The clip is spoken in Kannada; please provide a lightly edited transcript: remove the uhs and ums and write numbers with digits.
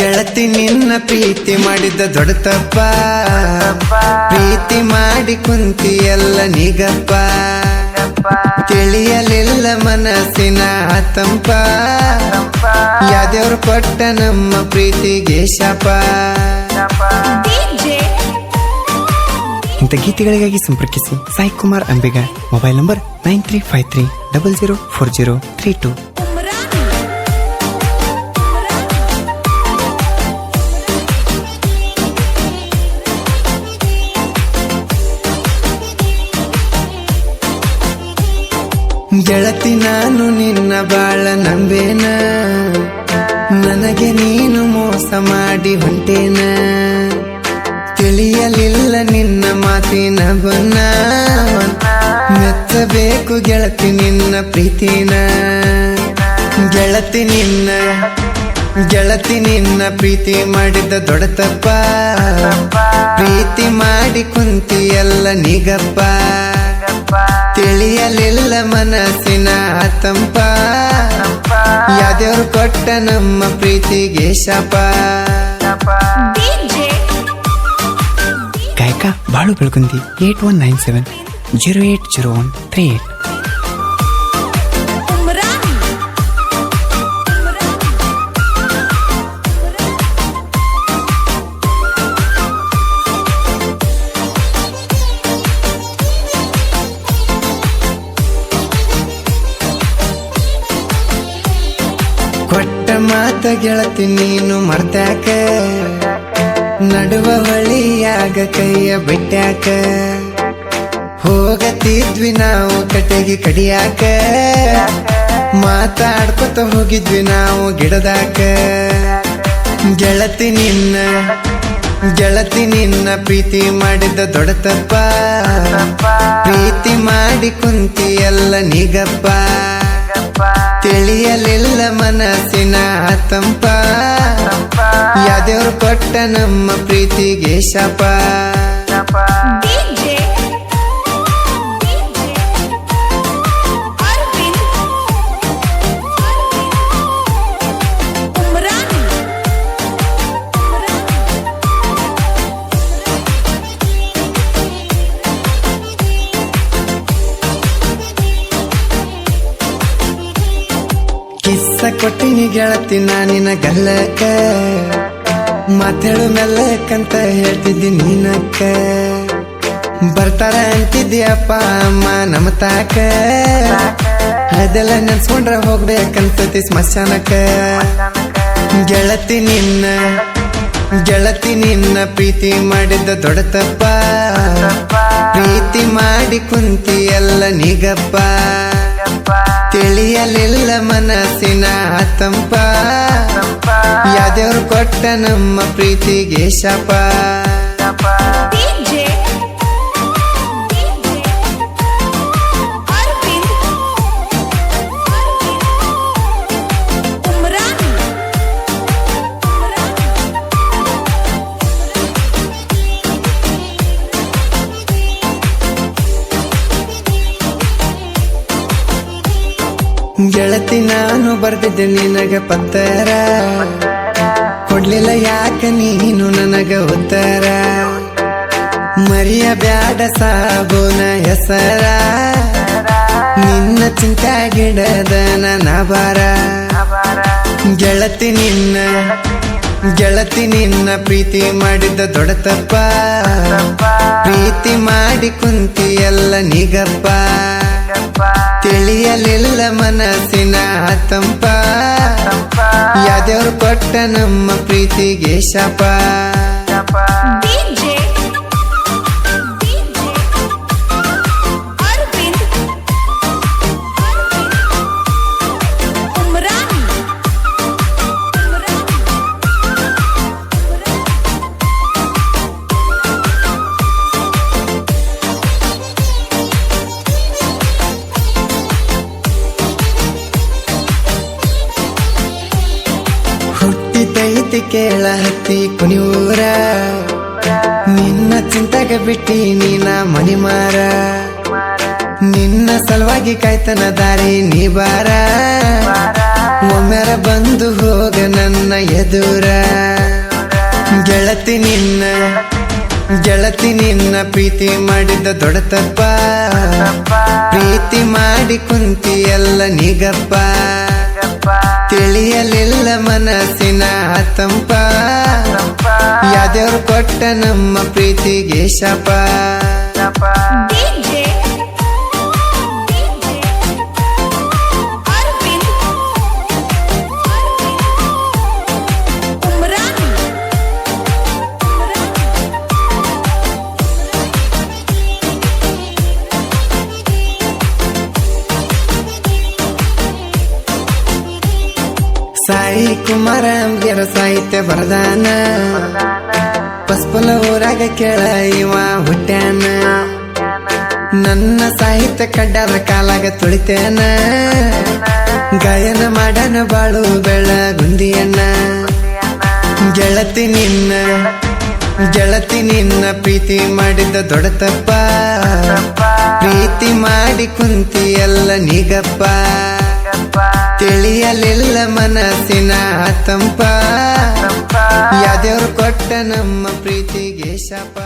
ಗೆಳತಿ ನಿನ್ನ ಪ್ರೀತಿ ಮಾಡಿದ್ದ ದೊಡ್ಡ ತಪ್ಪ, ಪ್ರೀತಿ ಮಾಡಿ ಕುಂತಿ ಎಲ್ಲ ನಿಗಪ್ಪ, ತಿಳಿಯಲಿಲ್ಲ ಮನಸ್ಸಿನ ತಂಪ, ಯಾವ್ದೇವ್ರು ಕೊಟ್ಟ ನಮ್ಮ ಪ್ರೀತಿಗೆ ಶಾಪ. ಇಂಥ ಗೀತೆಗಳಿಗಾಗಿ ಸಂಪರ್ಕಿಸಿ ಸಾಯಿ ಕುಮಾರ್ ಅಂಬಿಗ. Mobile number 9353004032. ಗೆಳತಿ ನಾನು ನಿನ್ನ ಬಾಳ ನಂಬೇನ, ನನಗೆ ನೀನು ಮೋಸ ಮಾಡಿ ಹೊಂಟೇನ, ತಿಳಿಯಲಿಲ್ಲ ನಿನ್ನ ಮಾತಿನ ಬನ್ನ, ಮೆಚ್ಚಬೇಕು ಗೆಳತಿ ನಿನ್ನ ಪ್ರೀತಿನ. ಗೆಳತಿ ನಿನ್ನ ಪ್ರೀತಿ ಮಾಡಿದ್ದ ದೊಡ್ಡ ತಪ್ಪ, ಪ್ರೀತಿ ಮಾಡಿ ಕುಂತಿ ಎಲ್ಲ ನಿಗಪ್ಪ, ತಿಳಿಯಲಿಲ್ಲ ಮನಸ್ಸಿನ ತಂಪ, ಯಾವ್ದೇವ್ರು ಕೊಟ್ಟ ನಮ್ಮ ಪ್ರೀತಿಗೆ ಶಾಪ. ಗಾಯಕ ಬಾಳು ಬೆಳಗುಂದಿ 8197080138. ಕೊಟ್ಟ ಮಾತ ಗೆಳತಿ ನೀನು ಮರ್ತ್ಯಾಕ, ನಡುವ ಹೊಳಿಯಾಗ ಕೈಯ ಬಿಟ್ಟ್ಯಾಕ, ಹೋಗತಿದ್ವಿ ನಾವು ಕಟಗಿ ಕಡಿಯಾಕ, ಮಾತಾಡ್ಕೊತ ಹೋಗಿದ್ವಿ ನಾವು ಗಿಡದಾಕ. ಗೆಳತಿ ನಿನ್ನ ಪ್ರೀತಿ ಮಾಡಿದ್ದ ದೊಡ್ಡ ತಪ್ಪ, ಪ್ರೀತಿ ಮಾಡಿ ಕುಂತಿ ಎಲ್ಲ ನಿಗಪ್ಪ, ತಿಳಿಯಲಿಲ್ಲ ಮನಸ್ಸಿನ ತಂಪ, ಯಾವ್ದೇವ್ರು ಕೊಟ್ಟ ನಮ್ಮ ಪ್ರೀತಿಗೆ ಶಾಪ. ಕಿಸ್ಸ ಕೊಟ್ಟಿನಿ ಗೆಳತಿ ನಾನಿನ ಗಲ್ಲಕ್ಕ, ಮಾತೇಳು ಮೆಲ್ಲಕ್ಕಂತ ಹೇಳ್ತಿದ್ದಿ ನೀನಕ್ಕ, ಬರ್ತಾರ ಅಂತಿದ್ದಿ ಅಪ್ಪ ಅಮ್ಮ ನಮ್ಮ ತಾಕ, ಅದೆಲ್ಲ ನೆನ್ಸ್ಕೊಂಡ್ರ ಹೋಗ್ಬೇಕಂತತಿ ಸ್ಮಶಾನಕ್ಕ. ಗೆಳತಿ ನಿನ್ನ ಪ್ರೀತಿ ಮಾಡಿದ್ದ ದೊಡ್ಡ ತಪ್ಪ, ಪ್ರೀತಿ ಮಾಡಿ ಕುಂತಿ ಎಲ್ಲ ನಿಗಪ್ಪ, ತಿಳಿಯಲಿಲ್ಲ ಮನಸ್ಸಿನ ತಂಪ, ಯಾವ್ದೇವ್ರು ಕೊಟ್ಟ ನಮ್ಮ ಪ್ರೀತಿಗೆ ಶಾಪ. ಗೆಳತಿ ನಾನು ಬರ್ದಿದ್ದೆ ನಿನಗ ಪತ್ತರ, ಕೊಡ್ಲಿಲ್ಲ ಯಾಕ ನೀನು ನನಗ ಉತ್ತರ, ಮರಿಯ ಬ್ಯಾಡ ಸಾಬೂನ ಹೆಸರ, ನಿನ್ನ ಚಿಂತೆ ಗಿಡದ ನನ್ನ ಬಾರ. ಗೆಳತಿ ನಿನ್ನ ಪ್ರೀತಿ ಮಾಡಿದ್ದ ದೊಡ್ಡ ತಪ್ಪ, ಪ್ರೀತಿ ಮಾಡಿ ಕುಂತಿ ಎಲ್ಲ ನಿಗಪ್ಪ, ತಿಳಿಯಲಿಲ್ಲ ಮನಸ್ಸಿನ ತಂಪ, ಯಾವ್ದೇವ್ರು ಕೊಟ್ಟ ನಮ್ಮ ಪ್ರೀತಿಗೆ ಶಾಪ. ಹುಟ್ಟಿದೈತಿ ಕೇಳ ಹತ್ತಿ ಕುಣಿಯೂರ, ನಿನ್ನ ಚಿಂತೆಗ ಬಿಟ್ಟಿ ನೀನ ಮನಿ ಮಾರ, ನಿನ್ನ ಸಲುವಾಗಿ ಕಾಯ್ತನ ದಾರಿ ನೀ ಬಾರ, ಒಮ್ಮೆರ ಬಂದು ಹೋಗ ನನ್ನ ಎದುರ ಗೆಳತಿ ನಿನ್ನ ಪ್ರೀತಿ ಮಾಡಿದ ದೊಡ್ಡ ತಪ್ಪ ಪ್ರೀತಿ ಮಾಡಿ ಕುಂತಿಯಲ್ಲ ನಿಗಪ್ಪ ತಿಳಿಯಲಿಲ್ಲ ಮನಸ್ಸಿನ ತಂಪ ಯಾವ್ದೇವ್ರು ಕೊಟ್ಟ ನಮ್ಮ ಪ್ರೀತಿಗೆ ಶಾಪ ಸಾಯಿ ಕುಮಾರ ಅಂಬ್ಯರ ಸಾಹಿತ್ಯ ಬರದಾನ ಪಸ್ಪಲ ಊರಾಗ ಕೇಳ ಇವ ಹುಟ್ಟ್ಯಾನ ನನ್ನ ಸಾಹಿತ್ಯ ಕಡ್ಡಾದ ಕಾಲಾಗ ತುಳಿತೇನ ಗಾಯನ ಮಾಡನ ಬಾಳು ಬೆಳಗುಂದಿಯನ್ನ ಗೆಳತಿ ನಿನ್ನ ಪ್ರೀತಿ ಮಾಡಿದ ದೊಡ್ಡ ತಪ್ಪ ಪ್ರೀತಿ ಮಾಡಿ ಕುಂತಿಯಲ್ಲ ನಿಗಪ್ಪ ತಿಳಿಯಲಿಲ್ಲ ಮನಸ್ಸಿನ ತಂಪ ಯಾವ್ದೇವ್ರು ಕೊಟ್ಟ ನಮ್ಮ ಪ್ರೀತಿಗೆ ಶಾಪ